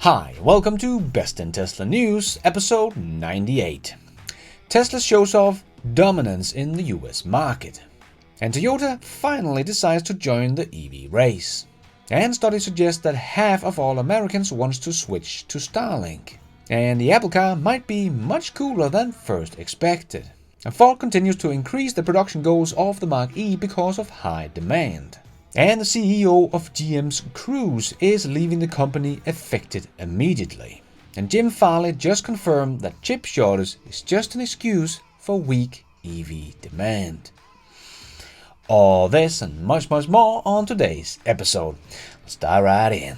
Hi, welcome to Best in Tesla News, episode 98. Tesla shows off dominance in the US market. And Toyota finally decides to join the EV race. And studies suggest that half of all Americans wants to switch to Starlink. And the Apple car might be much cooler than first expected. And Ford continues to increase the production goals of the Mach-E because of high demand. And the CEO of GM's Cruise is leaving the company effective immediately. And Jim Farley just confirmed that chip shortage is just an excuse for weak EV demand. All this and much more on today's episode. Let's dive right in.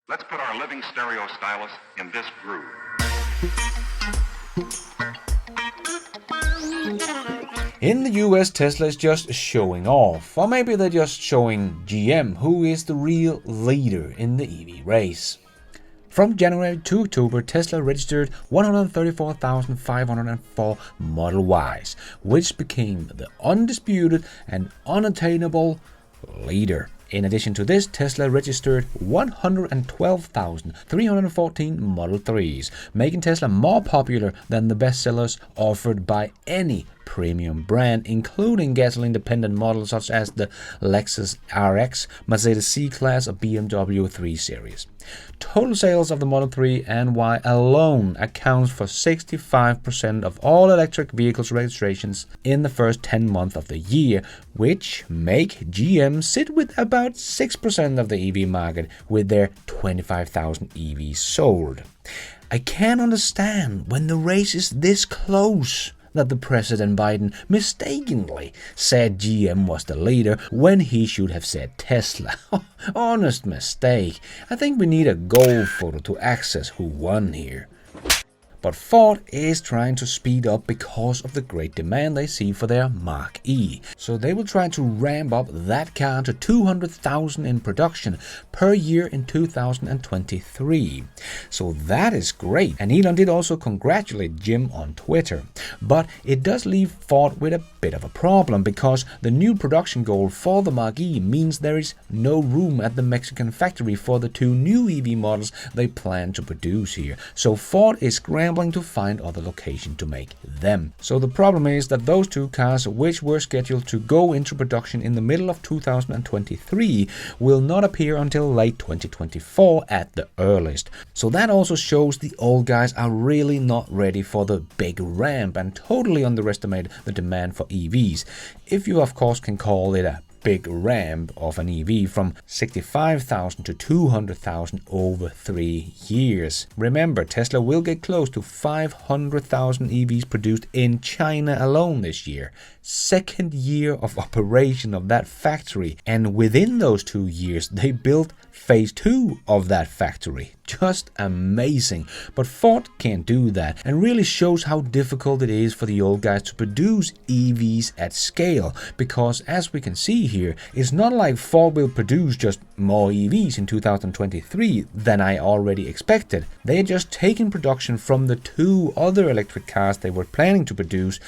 Let's put our living stereo stylus in this groove. In the US, Tesla is just showing off, or maybe they're just showing GM, who is the real leader in the EV race. From January to October, Tesla registered 134,504 Model Ys, which became the undisputed and unattainable leader. In addition to this, Tesla registered 112,314 Model 3s, making Tesla more popular than the bestsellers offered by any premium brand, including gasoline-dependent models such as the Lexus RX, Mercedes C-Class, or BMW 3 Series. Total sales of the Model 3 and Y alone accounts for 65% of all electric vehicles registrations in the first 10 months of the year, which make GM sit with about 6% of the EV market with their 25,000 EVs sold. I can't understand when the race is this close that the President Biden mistakenly said GM was the leader when he should have said Tesla. Honest mistake. I think we need a goal photo to access who won here. But Ford is trying to speed up because of the great demand they see for their Mach-E. So they will try to ramp up that car to 200,000 in production per year in 2023. So that is great. And Elon did also congratulate Jim on Twitter. But it does leave Ford with a bit of a problem because the new production goal for the Mach-E means there is no room at the Mexican factory for the two new EV models they plan to produce here. So Ford is scrambling to find other location to make them. So the problem is that those two cars, which were scheduled to go into production in the middle of 2023, will not appear until late 2024 at the earliest. So that also shows the old guys are really not ready for the big ramp and totally underestimate the demand for EVs. If you of course can call it a big ramp of an EV from 65,000 to 200,000 over 3 years. Remember, Tesla will get close to 500,000 EVs produced in China alone this year. Second year of operation of that factory, and within those 2 years they built phase 2 of that factory. Just amazing. But Ford can't do that, and really shows how difficult it is for the old guys to produce EVs at scale, because as we can see here, it's not like Ford will produce just more EVs in 2023 than I already expected. They're just taking production from the two other electric cars they were planning to produce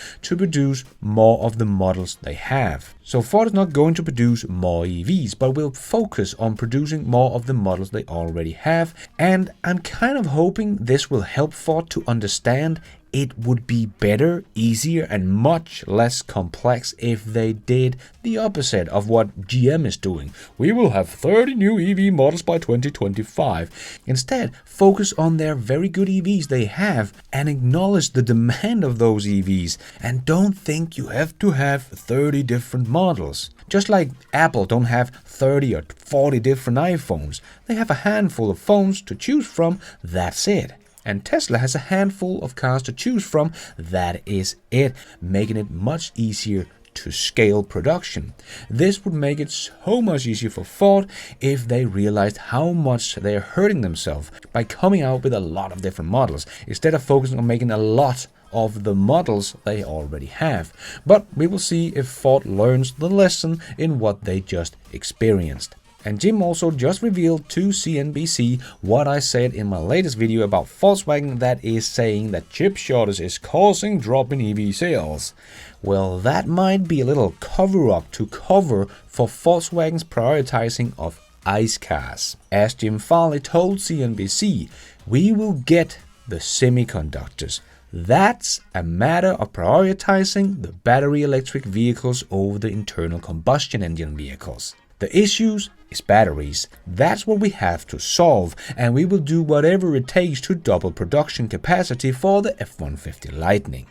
more of the models they have. So Ford is not going to produce more EVs, but will focus on producing more of the models they already have. And I'm kind of hoping this will help Ford to understand it would be better, easier, and much less complex if they did the opposite of what GM is doing. We will have 30 new EV models by 2025. Instead, focus on their very good EVs they have and acknowledge the demand of those EVs. And don't think you have to have 30 different models. Just like Apple don't have 30 or 40 different iPhones. They have a handful of phones to choose from, that's it. And Tesla has a handful of cars to choose from, that is it, making it much easier to scale production. This would make it so much easier for Ford if they realized how much they're hurting themselves by coming out with a lot of different models, instead of focusing on making a lot of the models they already have. But we will see if Ford learns the lesson in what they just experienced. And Jim also just revealed to CNBC what I said in my latest video about Volkswagen, that is saying that chip shortage is causing drop in EV sales. Well, that might be a little cover-up to cover for Volkswagen's prioritizing of ICE cars. As Jim Farley told CNBC, we will get the semiconductors. That's a matter of prioritizing the battery electric vehicles over the internal combustion engine vehicles. The issues is batteries. That's what we have to solve, and we will do whatever it takes to double production capacity for the F-150 Lightning.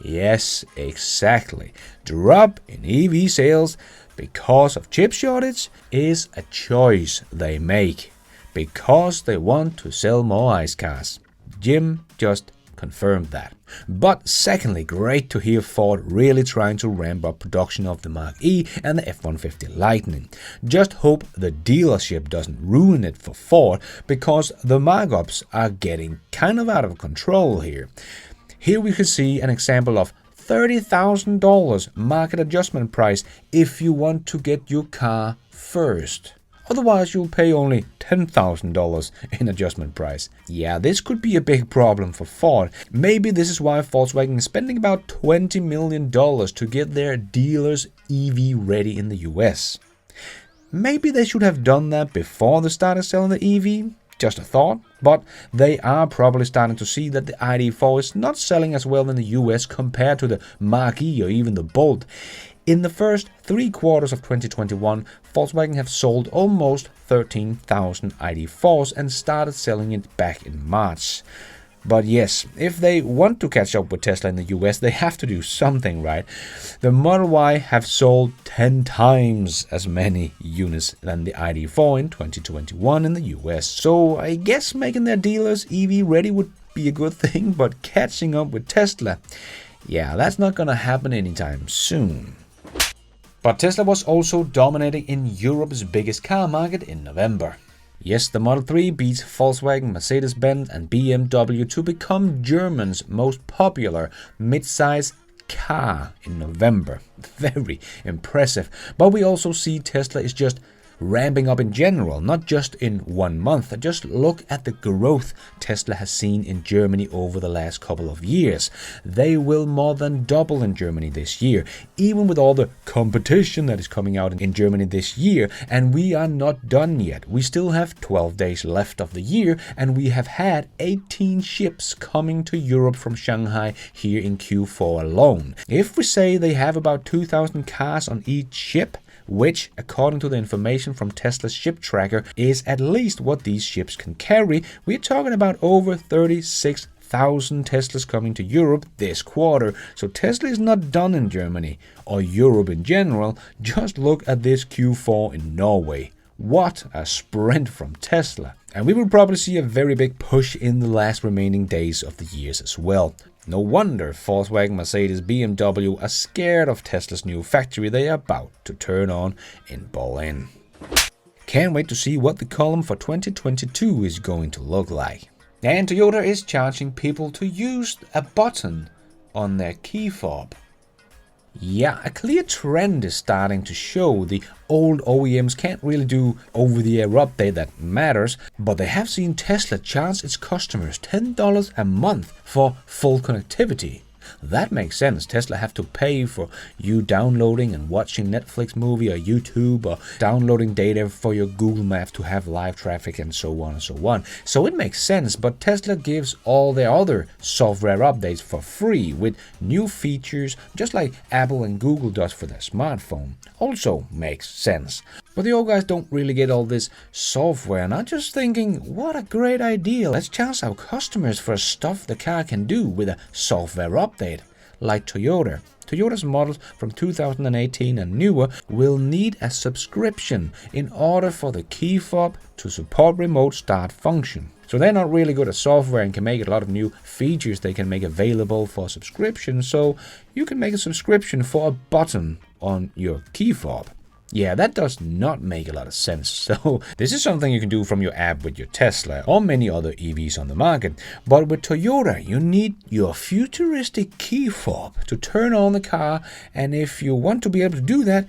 Yes, exactly. Drop in EV sales because of chip shortage is a choice they make, because they want to sell more ICE cars. Jim just confirmed that. But secondly, great to hear Ford really trying to ramp up production of the Mach-E and the F-150 Lightning. Just hope the dealership doesn't ruin it for Ford, because the markups are getting kind of out of control here. Here we can see an example of $30,000 market adjustment price if you want to get your car first. Otherwise, you'll pay only $10,000 in adjustment price. Yeah, this could be a big problem for Ford. Maybe this is why Volkswagen is spending about $20 million to get their dealers EV ready in the US. Maybe they should have done that before they started selling the EV. Just a thought. But they are probably starting to see that the ID.4 is not selling as well in the US compared to the Mach-E or even the Bolt. In the first 3 quarters of 2021, Volkswagen have sold almost 13,000 ID.4s and started selling it back in March. But yes, if they want to catch up with Tesla in the US, they have to do something, right? The Model Y have sold 10 times as many units than the ID.4 in 2021 in the US. So I guess making their dealers EV ready would be a good thing, but catching up with Tesla, yeah, that's not gonna happen anytime soon. But Tesla was also dominating in Europe's biggest car market in November. Yes, the Model 3 beats Volkswagen, Mercedes-Benz and BMW to become Germany's most popular mid-size car in November. Very impressive. But we also see Tesla is just ramping up in general, not just in 1 month. Just look at the growth Tesla has seen in Germany over the last couple of years. They will more than double in Germany this year, even with all the competition that is coming out in Germany this year. And we are not done yet. We still have 12 days left of the year, and we have had 18 ships coming to Europe from Shanghai here in Q4 alone. If we say they have about 2,000 cars on each ship, which, according to the information from Tesla's ship tracker, is at least what these ships can carry, we're talking about over 36,000 Teslas coming to Europe this quarter. So Tesla is not done in Germany, or Europe in general. Just look at this Q4 in Norway. What a sprint from Tesla. And we will probably see a very big push in the last remaining days of the years as well. No wonder Volkswagen, Mercedes, BMW are scared of Tesla's new factory they are about to turn on in Berlin. Can't wait to see what the column for 2022 is going to look like. And Toyota is charging people to use a button on their key fob. Yeah, a clear trend is starting to show. The old OEMs can't really do over-the-air update that matters, but they have seen Tesla charge its customers $10 a month for full connectivity. That makes sense. Tesla have to pay for you downloading and watching Netflix movie or YouTube, or downloading data for your Google Maps to have live traffic and so on and so on. So it makes sense, but Tesla gives all their other software updates for free with new features, just like Apple and Google does for their smartphone. Also makes sense. But the old guys don't really get all this software, and I'm just thinking, what a great idea. Let's charge our customers for stuff the car can do with a software update, like Toyota. Toyota's models from 2018 and newer will need a subscription in order for the key fob to support remote start function. So they're not really good at software and can make a lot of new features they can make available for subscription. So you can make a subscription for a button on your key fob. Yeah, that does not make a lot of sense. So this is something you can do from your app with your Tesla or many other EVs on the market. But with Toyota, you need your futuristic key fob to turn on the car. And if you want to be able to do that,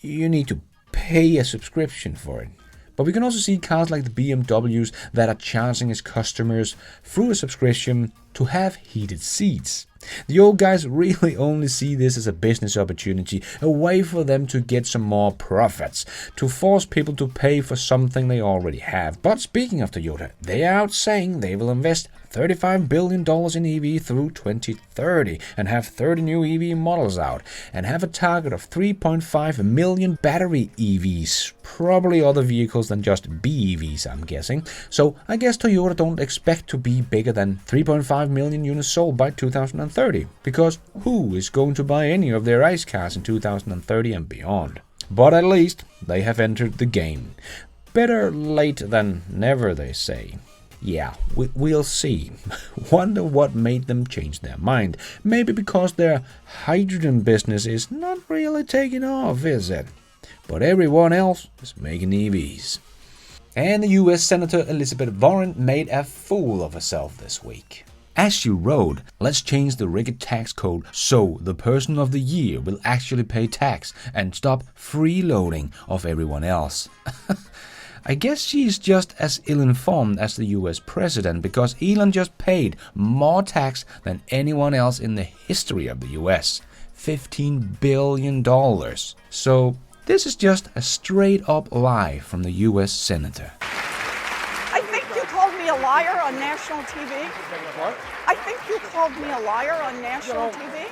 you need to pay a subscription for it. But we can also see cars like the BMWs that are charging its customers through a subscription to have heated seats. The old guys really only see this as a business opportunity, a way for them to get some more profits, to force people to pay for something they already have. But speaking of Toyota, they are out saying they will invest $35 billion in EV through 2030 and have 30 new EV models out and have a target of 3.5 million battery EVs, probably other vehicles than just BEVs, I'm guessing. So I guess Toyota don't expect to be bigger than 3.5 million units sold by 2030, because who is going to buy any of their ICE cars in 2030 and beyond? But at least they have entered the game. Better late than never, they say. Yeah, we'll see. Wonder what made them change their mind. Maybe because their hydrogen business is not really taking off, is it? But everyone else is making EVs. And the US Senator Elizabeth Warren made a fool of herself this week. As she wrote, let's change the rigid tax code so the person of the year will actually pay tax and stop freeloading of everyone else. I guess she's just as ill-informed as the US president, because Elon just paid more tax than anyone else in the history of the US. $15 billion. So this is just a straight-up lie from the US senator. I think you called me a liar on national TV. What? I think you called me a liar on national TV.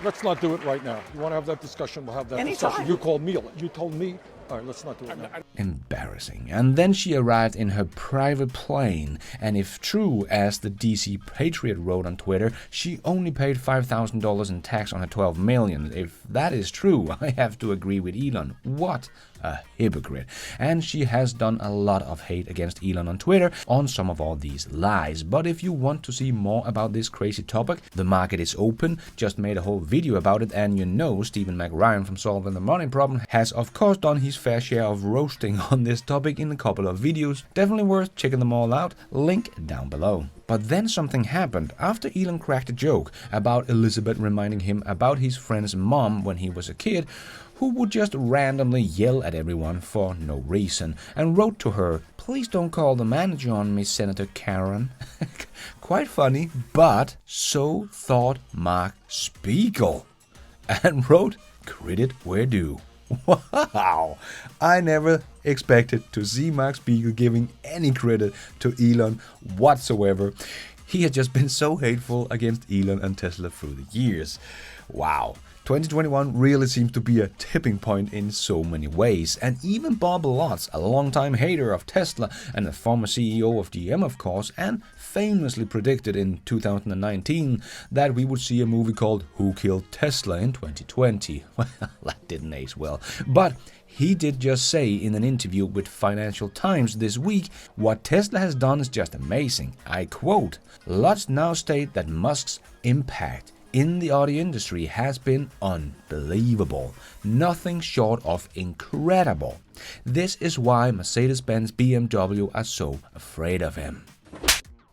Let's not do it right now. You want to have that discussion, we'll have that Anytime. discussion. You called me. You told me. All right, let's not do it now. Embarrassing. And then she arrived in her private plane, and if true, as the DC Patriot wrote on Twitter, she only paid $5,000 in tax on her $12 million. If that is true, I have to agree with Elon. What a hypocrite. And she has done a lot of hate against Elon on Twitter on some of all these lies. But if you want to see more about this crazy topic, The Market is Open just made a whole video about it, and you know Stephen McRyan from Solving the Money Problem has of course done his fair share of roasting on this topic in a couple of videos. Definitely worth checking them all out, link down below. But then something happened after Elon cracked a joke about Elizabeth reminding him about his friend's mom when he was a kid, who would just randomly yell at everyone for no reason, and wrote to her, "Please don't call the manager on me, Senator Karen." Quite funny, but so thought Mark Spiegel, and wrote, "Credit where due." Wow! I never expected to see Mark Spiegel giving any credit to Elon whatsoever. He has just been so hateful against Elon and Tesla through the years. Wow. 2021 really seems to be a tipping point in so many ways, and even Bob Lutz, a longtime hater of Tesla and a former CEO of GM of course, and famously predicted in 2019 that we would see a movie called Who Killed Tesla in 2020. Well, that didn't age well, but he did just say in an interview with Financial Times this week, "What Tesla has done is just amazing." I quote, "Lutz now state that Musk's impact in the auto industry has been unbelievable, nothing short of incredible. This is why Mercedes-Benz BMW are so afraid of him."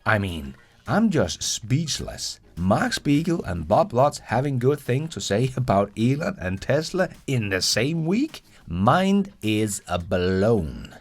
I mean, I'm just speechless. Mark Spiegel and Bob Lutz having good things to say about Elon and Tesla in the same week? Mind is a blown.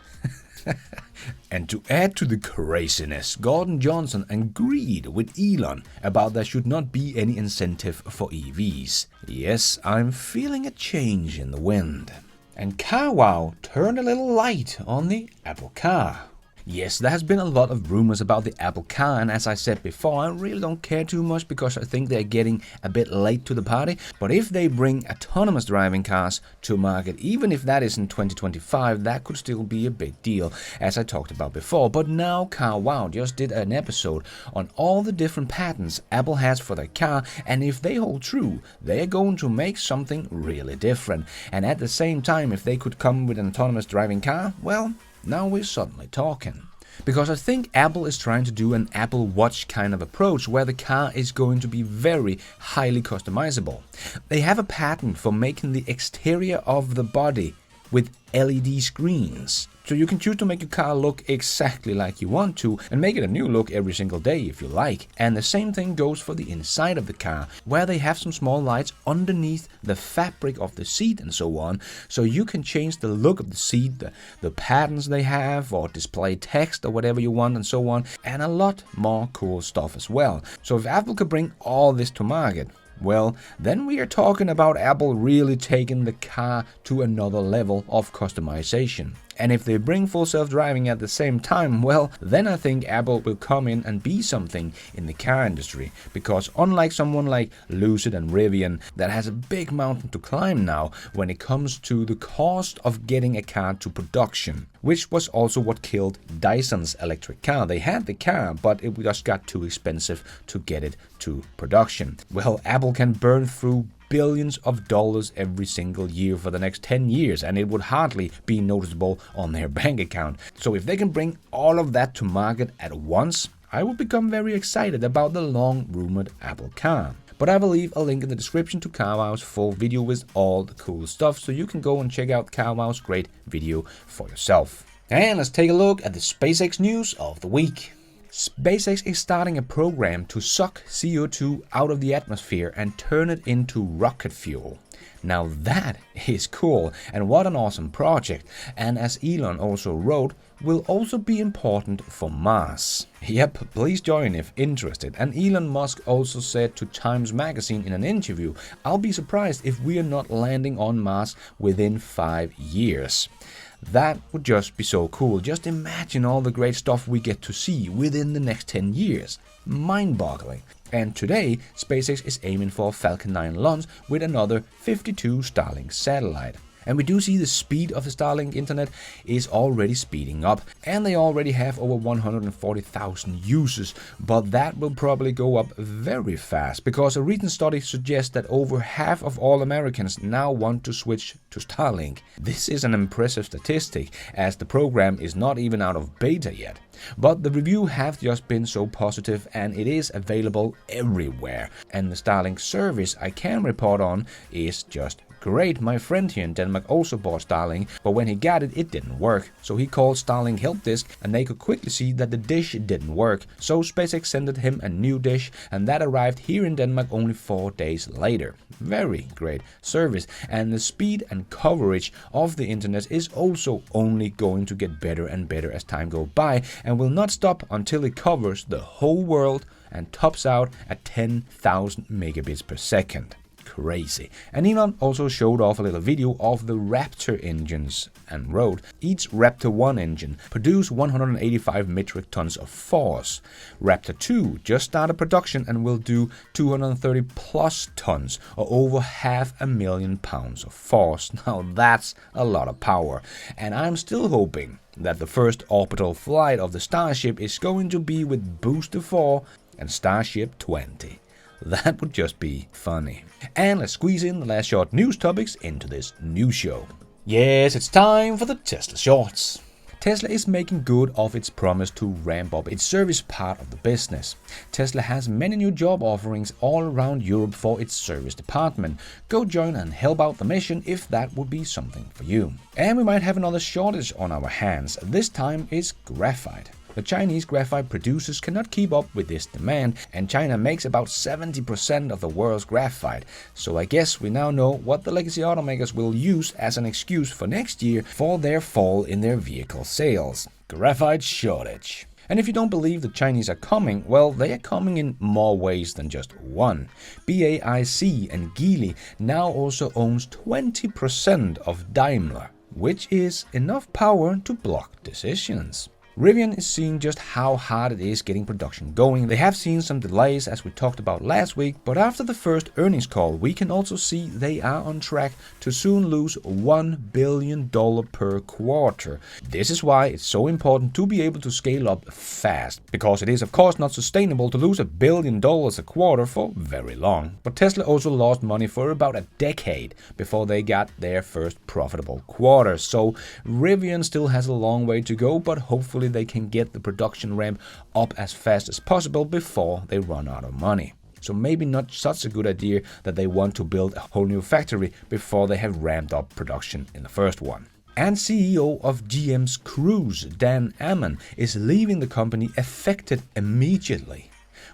And to add to the craziness, Gordon Johnson agreed with Elon about there should not be any incentive for EVs. Yes, I'm feeling a change in the wind. And CarWow turned a little light on the Apple car. Yes, there has been a lot of rumors about the Apple car, and as I said before, I really don't care too much because I think they're getting a bit late to the party. But if they bring autonomous driving cars to market, even if that is in 2025, that could still be a big deal, as I talked about before. But now CarWow just did an episode on all the different patents Apple has for their car, and if they hold true, they're going to make something really different. And at the same time, if they could come with an autonomous driving car, well, now we're suddenly talking. Because I think Apple is trying to do an Apple Watch kind of approach where the car is going to be very highly customizable. They have a patent for making the exterior of the body with LED screens. So you can choose to make your car look exactly like you want to and make it a new look every single day if you like. And the same thing goes for the inside of the car, where they have some small lights underneath the fabric of the seat and so on. So you can change the look of the seat, the patterns they have, or display text or whatever you want and so on. And a lot more cool stuff as well. So if Apple could bring all this to market, well, then we are talking about Apple really taking the car to another level of customization. And if they bring full self-driving at the same time, well, then I think Apple will come in and be something in the car industry. Because unlike someone like Lucid and Rivian that has a big mountain to climb now when it comes to the cost of getting a car to production, which was also what killed Dyson's electric car. They had the car, but it just got too expensive to get it to production. Well, Apple can burn through billions of dollars every single year for the next 10 years, and it would hardly be noticeable on their bank account. So if they can bring all of that to market at once, I would become very excited about the long-rumored Apple car. But I will leave a link in the description to CarWow's full video with all the cool stuff, so you can go and check out CarWow's great video for yourself. And let's take a look at the SpaceX news of the week. SpaceX is starting a program to suck CO2 out of the atmosphere and turn it into rocket fuel. Now that is cool, and what an awesome project, and as Elon also wrote, will also be important for Mars. Yep, please join if interested. And Elon Musk also said to Times magazine in an interview, "I'll be surprised if we are not landing on Mars within 5 years." That would just be so cool. Just imagine all the great stuff we get to see within the next 10 years. Mind-boggling. And today, SpaceX is aiming for a Falcon 9 launch with another 52 Starlink satellite. And we do see the speed of the Starlink internet is already speeding up, and they already have over 140,000 users, but that will probably go up very fast, because a recent study suggests that over half of all Americans now want to switch to Starlink. This is an impressive statistic, as the program is not even out of beta yet. But the review have just been so positive, and it is available everywhere. And the Starlink service I can report on is just great. My friend here in Denmark also bought Starlink, but when he got it, it didn't work. So he called Starlink Help Desk, and they could quickly see that the dish didn't work. So SpaceX sent him a new dish, and that arrived here in Denmark only 4 days later. Very great service, and the speed and coverage of the internet is also only going to get better and better as time goes by, and will not stop until it covers the whole world and tops out at 10,000 megabits per second. Crazy. And Elon also showed off a little video of the Raptor engines and wrote, each Raptor 1 engine produced 185 metric tons of force. Raptor 2 just started production and will do 230 plus tons, or over 500,000 pounds of force. Now that's a lot of power, and I'm still hoping that the first orbital flight of the Starship is going to be with Booster 4 and Starship 20. That would just be funny. And let's squeeze in the last short news topics into this news show. Yes, it's time for the Tesla Shorts. Tesla is making good of its promise to ramp up its service part of the business. Tesla has many new job offerings all around Europe for its service department. Go join and help out the mission if that would be something for you. And we might have another shortage on our hands. This time is graphite. The Chinese graphite producers cannot keep up with this demand, and China makes about 70% of the world's graphite. So I guess we now know what the legacy automakers will use as an excuse for next year for their fall in their vehicle sales. Graphite shortage. And if you don't believe the Chinese are coming, well, they are coming in more ways than just one. BAIC and Geely now also owns 20% of Daimler, which is enough power to block decisions. Rivian is seeing just how hard it is getting production going. They have seen some delays as we talked about last week, but after the first earnings call we can also see they are on track to soon lose $1 billion per quarter. This is why it's so important to be able to scale up fast, because it is of course not sustainable to lose $1 billion a quarter for very long. But Tesla also lost money for about a decade before they got their first profitable quarter, so Rivian still has a long way to go, but hopefully they can get the production ramp up as fast as possible before they run out of money. So maybe not such a good idea that they want to build a whole new factory before they have ramped up production in the first one. And CEO of GM's Cruise, Dan Ammann, is leaving the company effective immediately.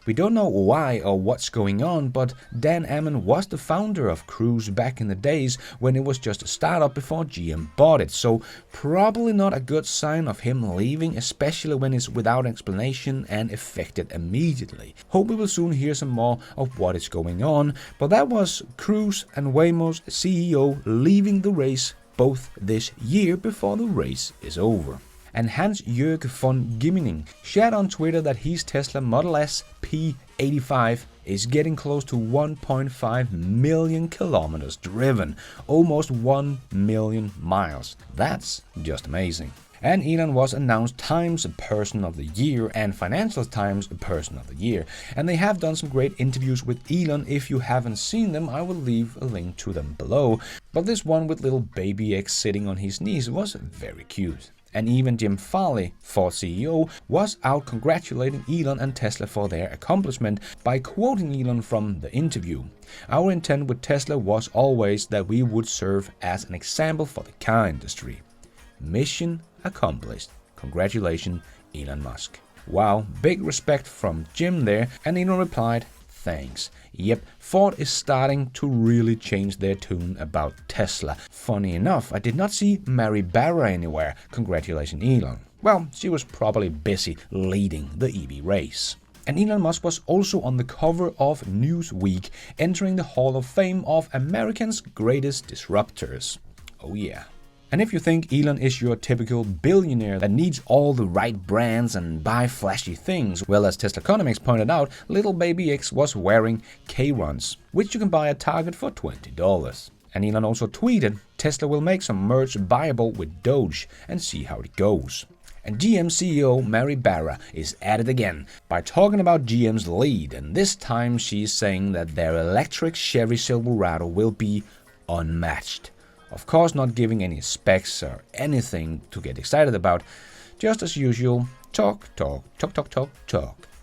We don't know why or what's going on, but Dan Ammann was the founder of Cruise back in the days when it was just a startup before GM bought it, so probably not a good sign of him leaving, especially when it's without explanation and effective immediately. Hope we will soon hear some more of what is going on, but that was Cruise and Waymo's CEO leaving the race both this year before the race is over. And Hans-Jörg von Gimmening shared on Twitter that his Tesla Model S P85 is getting close to 1.5 million kilometers driven, almost 1 million miles. That's just amazing. And Elon was announced Times Person of the Year and Financial Times Person of the Year. And they have done some great interviews with Elon. If you haven't seen them, I will leave a link to them below. But this one with little baby X sitting on his knees was very cute. And even Jim Farley, Ford CEO, was out congratulating Elon and Tesla for their accomplishment by quoting Elon from the interview. "Our intent with Tesla was always that we would serve as an example for the car industry. Mission accomplished. Congratulations, Elon Musk." Wow, big respect from Jim there, and Elon replied, "Thanks. Yep, Ford is starting to really change their tune about Tesla. Funny enough, I did not see Mary Barra anywhere. Congratulations, Elon." Well, she was probably busy leading the EV race. And Elon Musk was also on the cover of Newsweek, entering the Hall of Fame of America's Greatest Disruptors. Oh yeah. And if you think Elon is your typical billionaire that needs all the right brands and buy flashy things, well, as Tesla Economics pointed out, little baby X was wearing K-Runs, which you can buy at Target for $20. And Elon also tweeted, "Tesla will make some merch buyable with Doge and see how it goes." And GM CEO Mary Barra is at it again by talking about GM's lead, and this time she's saying that their electric Chevy Silverado will be unmatched. Of course, not giving any specs or anything to get excited about, just as usual, talk.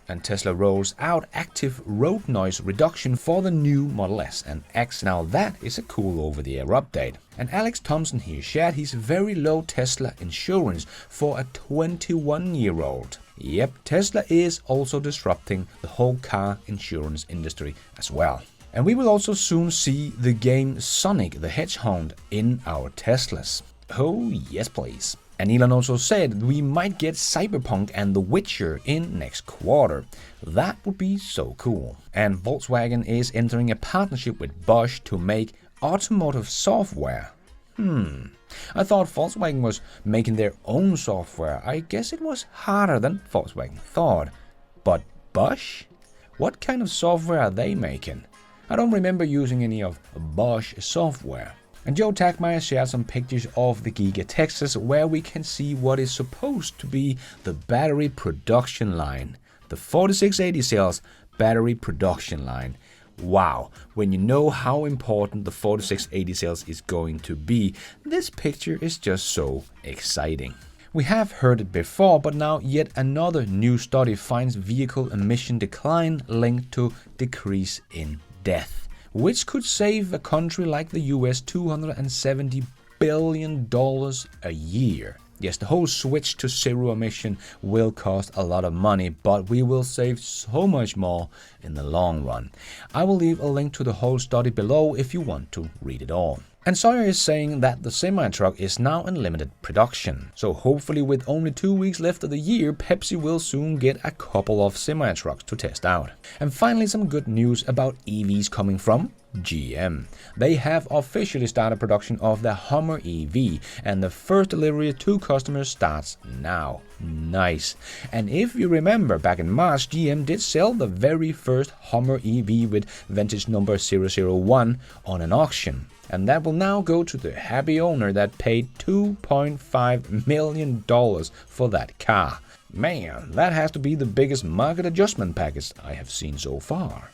And Tesla rolls out active road noise reduction for the new Model S and X. Now that is a cool over-the-air update. And Alex Thompson here shared his very low Tesla insurance for a 21-year-old. Yep, Tesla is also disrupting the whole car insurance industry as well. And we will also soon see the game Sonic the Hedgehog in our Teslas. Oh yes please. And Elon also said we might get Cyberpunk and The Witcher in next quarter. That would be so cool. And Volkswagen is entering a partnership with Bosch to make automotive software. I thought Volkswagen was making their own software. I guess it was harder than Volkswagen thought. But Bosch? What kind of software are they making? I don't remember using any of Bosch software. And Joe Tagmeyer shared some pictures of the Giga Texas where we can see what is supposed to be the battery production line. The 4680 cells battery production line. Wow, when you know how important the 4680 cells is going to be, this picture is just so exciting. We have heard it before, but now yet another new study finds vehicle emission decline linked to decrease in death, which could save a country like the US $270 billion a year. Yes, the whole switch to zero emission will cost a lot of money, but we will save so much more in the long run. I will leave a link to the whole study below if you want to read it all. And Sawyer is saying that the semi-truck is now in limited production. So hopefully with only 2 weeks left of the year, Pepsi will soon get a couple of semi-trucks to test out. And finally some good news about EVs coming from GM. They have officially started production of the Hummer EV and the first delivery to customers starts now. Nice. And if you remember, back in March, GM did sell the very first Hummer EV with vintage number 001 on an auction. And that will now go to the happy owner that paid $2.5 million for that car. Man, that has to be the biggest market adjustment package I have seen so far.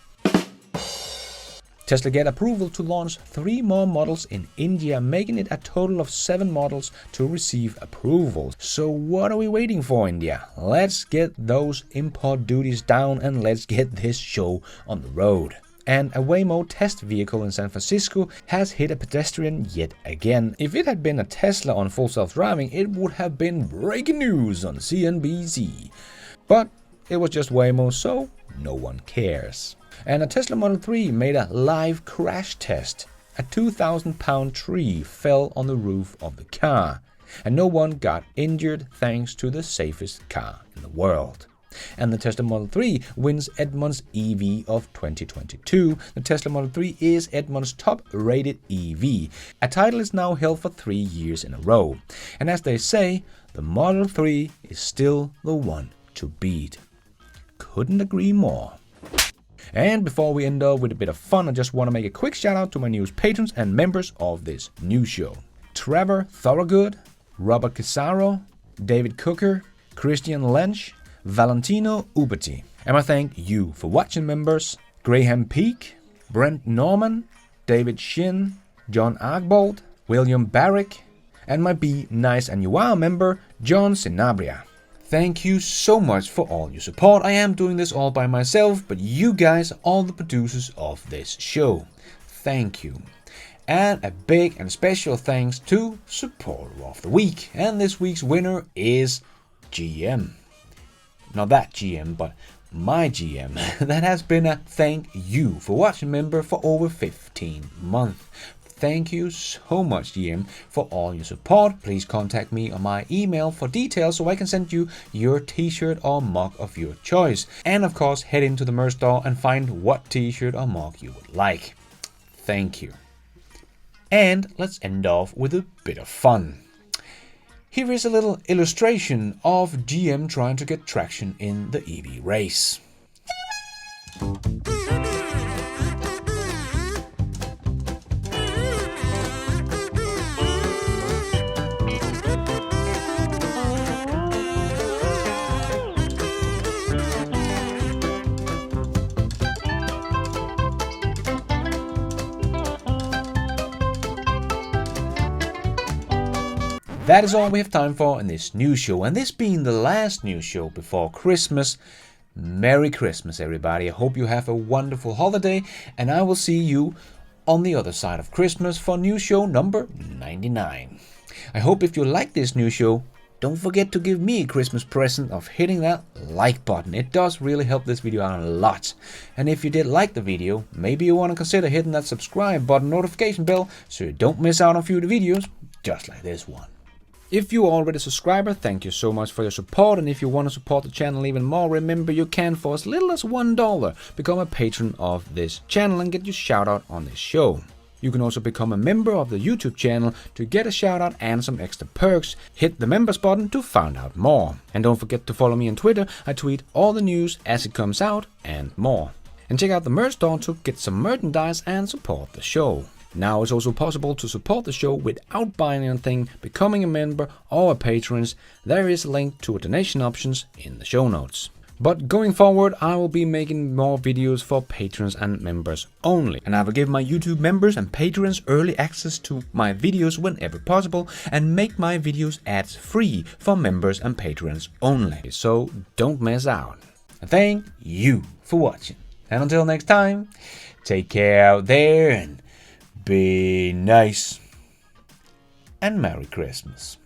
Tesla get approval to launch 3 more models in India, making it a total of 7 models to receive approval. So what are we waiting for, India? Let's get those import duties down and let's get this show on the road. And a Waymo test vehicle in San Francisco has hit a pedestrian yet again. If it had been a Tesla on full self-driving, it would have been breaking news on CNBC. But it was just Waymo, so no one cares. And a Tesla Model 3 made a live crash test. A 2,000-pound tree fell on the roof of the car, and no one got injured thanks to the safest car in the world. And the Tesla Model 3 wins Edmunds EV of 2022. The Tesla Model 3 is Edmunds' top-rated EV. A title is now held for 3 years in a row. And as they say, the Model 3 is still the one to beat. Couldn't agree more. And before we end up with a bit of fun, I just want to make a quick shout out to my newest patrons and members of this new show. Trevor Thorogood, Robert Casaro, David Cooker, Christian Lench, Valentino Uberti. And I thank you for watching, members. Graham Peak, Brent Norman, David Shin, John Argbold, William Barrick, and my Be Nice and You Are member, John Sinabria. Thank you so much for all your support. I am doing this all by myself, but you guys are all the producers of this show. Thank you. And a big and special thanks to Supporter of the Week. And this week's winner is GM. Not that GM, but my GM. That has been a thank you for watching member for over 15 months. Thank you so much, GM, for all your support. Please contact me on my email for details so I can send you your t-shirt or mug of your choice. And of course, head into the merch store and find what t-shirt or mug you would like. Thank you. And let's end off with a bit of fun. Here is a little illustration of GM trying to get traction in the EV race. That is all we have time for in this news show, and this being the last news show before Christmas. Merry Christmas, everybody. I hope you have a wonderful holiday, and I will see you on the other side of Christmas for news show number 99. I hope if you like this news show, don't forget to give me a Christmas present of hitting that like button. It does really help this video out a lot. And if you did like the video, maybe you want to consider hitting that subscribe button, notification bell, so you don't miss out on future videos just like this one. If you are already a subscriber, thank you so much for your support, and if you want to support the channel even more, remember you can for as little as $1 become a patron of this channel and get your shout out on this show. You can also become a member of the YouTube channel to get a shout out and some extra perks. Hit the members button to find out more. And don't forget to follow me on Twitter. I tweet all the news as it comes out and more. And check out the merch store to get some merchandise and support the show. Now it's also possible to support the show without buying anything, becoming a member or a patron. There is a link to donation options in the show notes. But going forward, I will be making more videos for patrons and members only. And I will give my YouTube members and patrons early access to my videos whenever possible and make my videos ads free for members and patrons only. So don't miss out. And thank you for watching. And until next time, take care out there and be nice, and Merry Christmas.